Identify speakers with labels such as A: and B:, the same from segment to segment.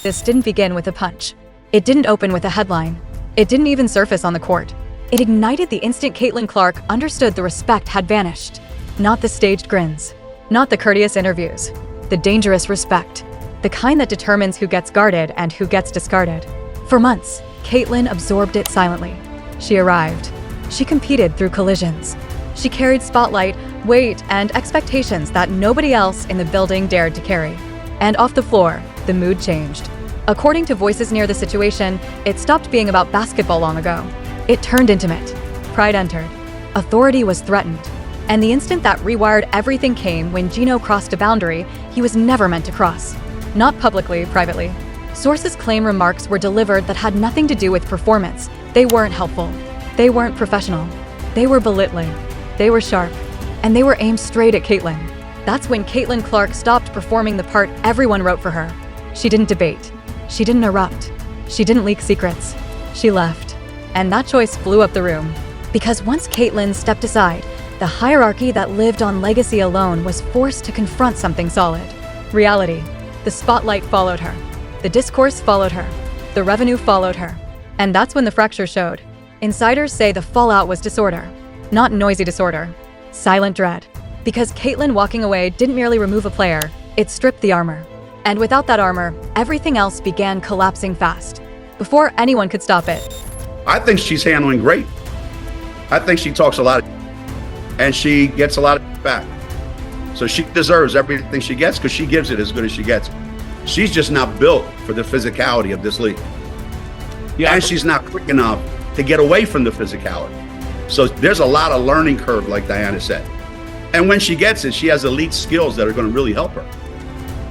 A: This didn't begin with a punch. It didn't open with a headline. It didn't even surface on the court. It ignited the instant Caitlin Clark understood the respect had vanished. Not the staged grins. Not the courteous interviews. The dangerous respect. The kind that determines who gets guarded and who gets discarded. For months, Caitlin absorbed it silently. She arrived. She competed through collisions. She carried spotlight, weight, and expectations that nobody else in the building dared to carry. And off the floor, the mood changed. According to voices near the situation, it stopped being about basketball long ago. It turned intimate. Pride entered. Authority was threatened. And the instant that rewired everything came when Geno crossed a boundary he was never meant to cross. Not publicly, privately. Sources claim remarks were delivered that had nothing to do with performance. They weren't helpful. They weren't professional. They were belittling. They were sharp. And they were aimed straight at Caitlin. That's when Caitlin Clark stopped performing the part everyone wrote for her. She didn't debate. She didn't erupt. She didn't leak secrets. She left. And that choice blew up the room. Because once Caitlin stepped aside, the hierarchy that lived on legacy alone was forced to confront something solid. Reality. The spotlight followed her. The discourse followed her. The revenue followed her. And that's when the fracture showed. Insiders say the fallout was disorder. Not noisy disorder. Silent dread. Because Caitlin walking away didn't merely remove a player, it stripped the armor. And without that armor, everything else began collapsing fast. Before anyone could stop it.
B: I think she's handling great. I think she talks a lot and she gets a lot of back. So she deserves everything she gets because she gives it as good as she gets. She's just not built for the physicality of this league. Yeah. And she's not quick enough to get away from the physicality. So there's a lot of learning curve, like Diana said. And when she gets it, she has elite skills that are going to really help her.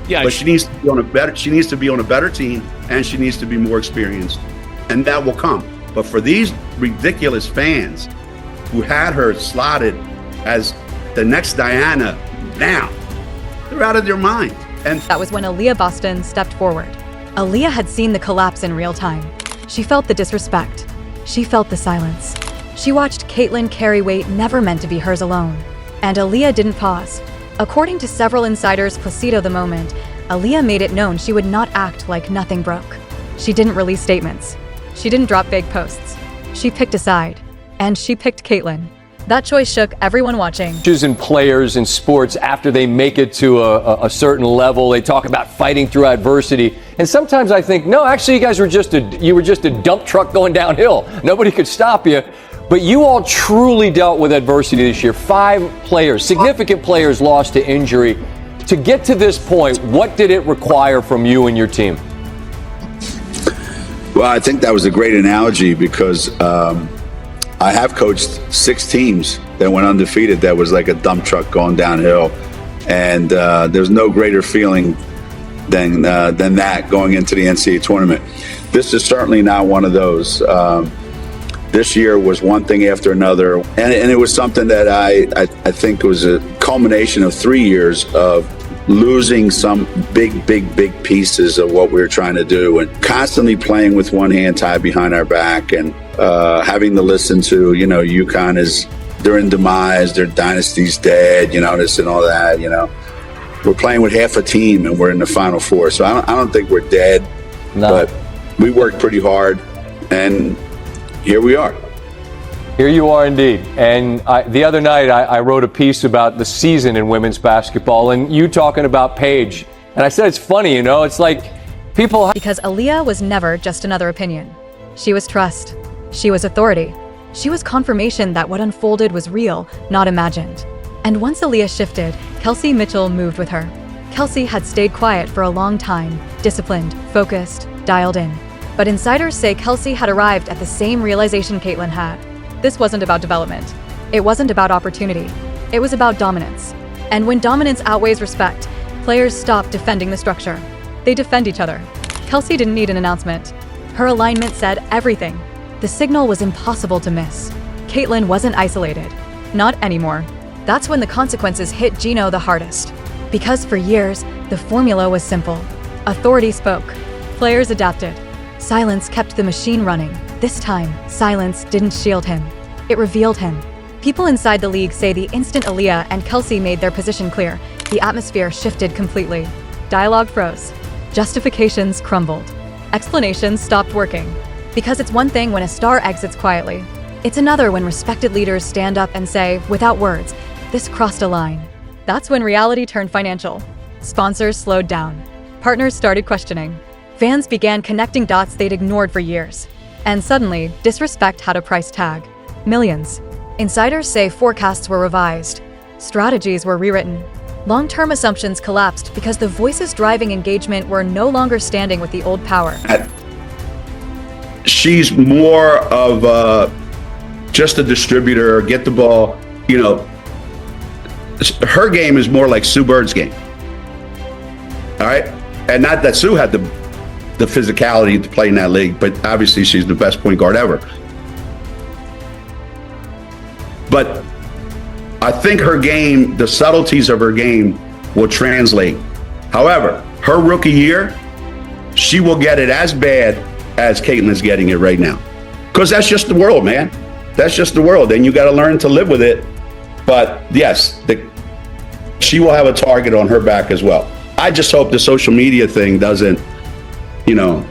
B: Yeah, but she needs to be on a better team, and she needs to be more experienced. And that will come. But for these ridiculous fans who had her slotted as the next Diana now, they're out of their mind. And
A: that was when Aliyah Boston stepped forward. Aliyah had seen the collapse in real time. She felt the disrespect. She felt the silence. She watched Caitlin carry weight never meant to be hers alone. And Aliyah didn't pause. According to several insiders Placido the moment, Aliyah made it known she would not act like nothing broke. She didn't release statements. She didn't drop vague posts. She picked a side. And she picked Caitlin. That choice shook everyone watching.
C: And players in sports, after they make it to a certain level, they talk about fighting through adversity. And sometimes I think, no, actually you were just a dump truck going downhill. Nobody could stop you. But you all truly dealt with adversity this year. 5 players, significant players lost to injury. To get to this point, what did it require from you and your team?
D: Well, I think that was a great analogy because I have coached 6 teams that went undefeated that was like a dump truck going downhill. And there's no greater feeling than that going into the NCAA tournament. This is certainly not one of those. This year was one thing after another, and it was something that I think was a culmination of 3 years of losing some big pieces of what we were trying to do, and constantly playing with one hand tied behind our back, and having to listen to, UConn is, they're in demise, their dynasty's dead, this and all that, We're playing with half a team and we're in the Final Four, so I don't think we're dead, but we worked pretty hard, and here we are.
C: Here you are indeed. And the other night I wrote a piece about the season in women's basketball and you talking about Paige. And I said it's funny, it's like people...
A: Because Aliyah was never just another opinion. She was trust. She was authority. She was confirmation that what unfolded was real, not imagined. And once Aliyah shifted, Kelsey Mitchell moved with her. Kelsey had stayed quiet for a long time, disciplined, focused, dialed in. But insiders say Kelsey had arrived at the same realization Caitlin had. This wasn't about development. It wasn't about opportunity. It was about dominance. And when dominance outweighs respect, players stop defending the structure. They defend each other. Kelsey didn't need an announcement. Her alignment said everything. The signal was impossible to miss. Caitlin wasn't isolated. Not anymore. That's when the consequences hit Geno the hardest. Because for years, the formula was simple. Authority spoke. Players adapted. Silence kept the machine running. This time, silence didn't shield him. It revealed him. People inside the league say the instant Aliyah and Kelsey made their position clear, the atmosphere shifted completely. Dialogue froze. Justifications crumbled. Explanations stopped working. Because it's one thing when a star exits quietly. It's another when respected leaders stand up and say, without words, this crossed a line. That's when reality turned financial. Sponsors slowed down. Partners started questioning. Fans began connecting dots they'd ignored for years. And suddenly, disrespect had a price tag. Millions. Insiders say forecasts were revised. Strategies were rewritten. Long-term assumptions collapsed because the voices driving engagement were no longer standing with the old power.
B: She's more of just a distributor, get the ball. You know, her game is more like Sue Bird's game. All right? And not that Sue had the physicality to play in that league, but obviously she's the best point guard ever. But I think her game, the subtleties of her game will translate. However, her rookie year, she will get it as bad as Caitlin's getting it right now. Because that's just the world, man. That's just the world. And you got to learn to live with it. But yes, she will have a target on her back as well. I just hope the social media thing doesn't, you know,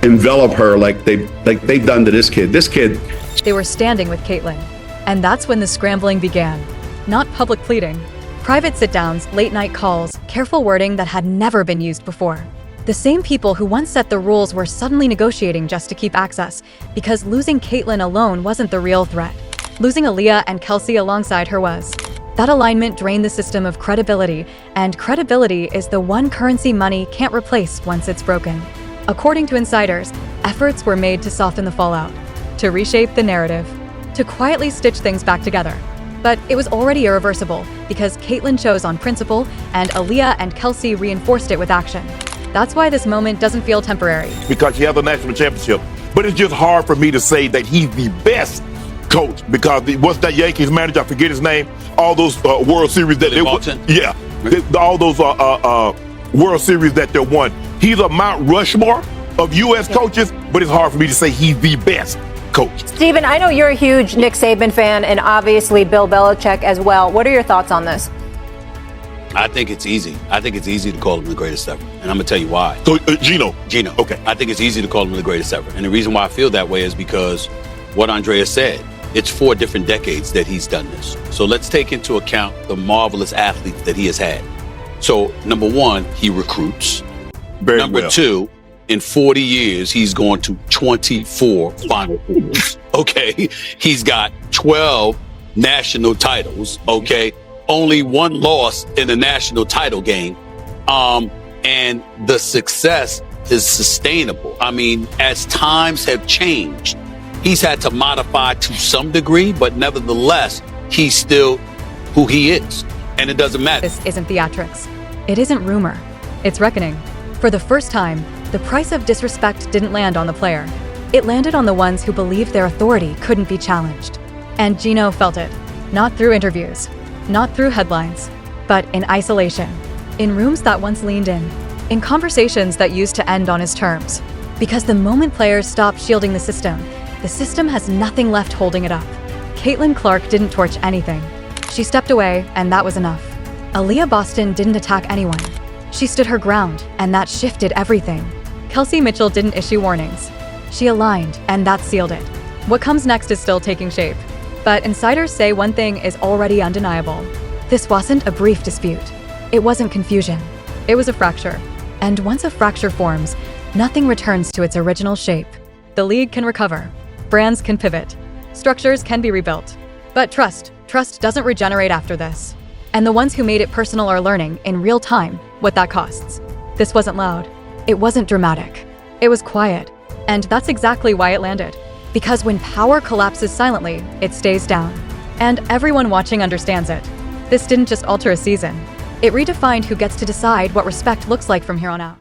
B: envelop her like they've done to this kid. This kid.
A: They were standing with Caitlin. And that's when the scrambling began. Not public pleading. Private sit-downs, late-night calls, careful wording that had never been used before. The same people who once set the rules were suddenly negotiating just to keep access, because losing Caitlin alone wasn't the real threat. Losing Aliyah and Kelsey alongside her was. That alignment drained the system of credibility, and credibility is the one currency money can't replace once it's broken. According to insiders, efforts were made to soften the fallout, to reshape the narrative, to quietly stitch things back together. But it was already irreversible because Caitlin chose on principle and Aliyah and Kelsey reinforced it with action. That's why this moment doesn't feel temporary.
E: Because she has a national championship. But it's just hard for me to say that he's the best coach because what's that Yankees manager? I forget his name. All those World Series that they won. Yeah, all those World Series that they won. He's a Mount Rushmore of U.S. coaches, but it's hard for me to say he's the best coach.
F: Stephen, I know you're a huge Nick Saban fan and obviously Bill Belichick as well. What are your thoughts on this?
G: I think it's easy. I think it's easy to call him the greatest ever. And I'm going to tell you why.
E: So, Geno.
G: Okay. I think it's easy to call him the greatest ever. And the reason why I feel that way is because what Andrea said, it's 4 different decades that he's done this. So let's take into account the marvelous athletes that he has had. So, number one, he recruits.
E: Very
G: Number
E: well.
G: 2, in 40 years, he's gone to 24 Final Fours. Okay. He's got 12 national titles. Okay. Only 1 loss in the national title game. And the success is sustainable. I mean, as times have changed, he's had to modify to some degree, but nevertheless, he's still who he is. And it doesn't matter.
A: This isn't theatrics. It isn't rumor. It's reckoning. For the first time, the price of disrespect didn't land on the player. It landed on the ones who believed their authority couldn't be challenged. And Geno felt it. Not through interviews, not through headlines, but in isolation. In rooms that once leaned in conversations that used to end on his terms. Because the moment players stop shielding the system has nothing left holding it up. Caitlin Clark didn't torch anything. She stepped away, and that was enough. Aliyah Boston didn't attack anyone. She stood her ground, and that shifted everything. Kelsey Mitchell didn't issue warnings. She aligned, and that sealed it. What comes next is still taking shape. But insiders say one thing is already undeniable. This wasn't a brief dispute. It wasn't confusion. It was a fracture. And once a fracture forms, nothing returns to its original shape. The league can recover. Brands can pivot. Structures can be rebuilt. But trust doesn't regenerate after this. And the ones who made it personal are learning, in real time, what that costs. This wasn't loud. It wasn't dramatic. It was quiet. And that's exactly why it landed. Because when power collapses silently, it stays down. And everyone watching understands it. This didn't just alter a season. It redefined who gets to decide what respect looks like from here on out.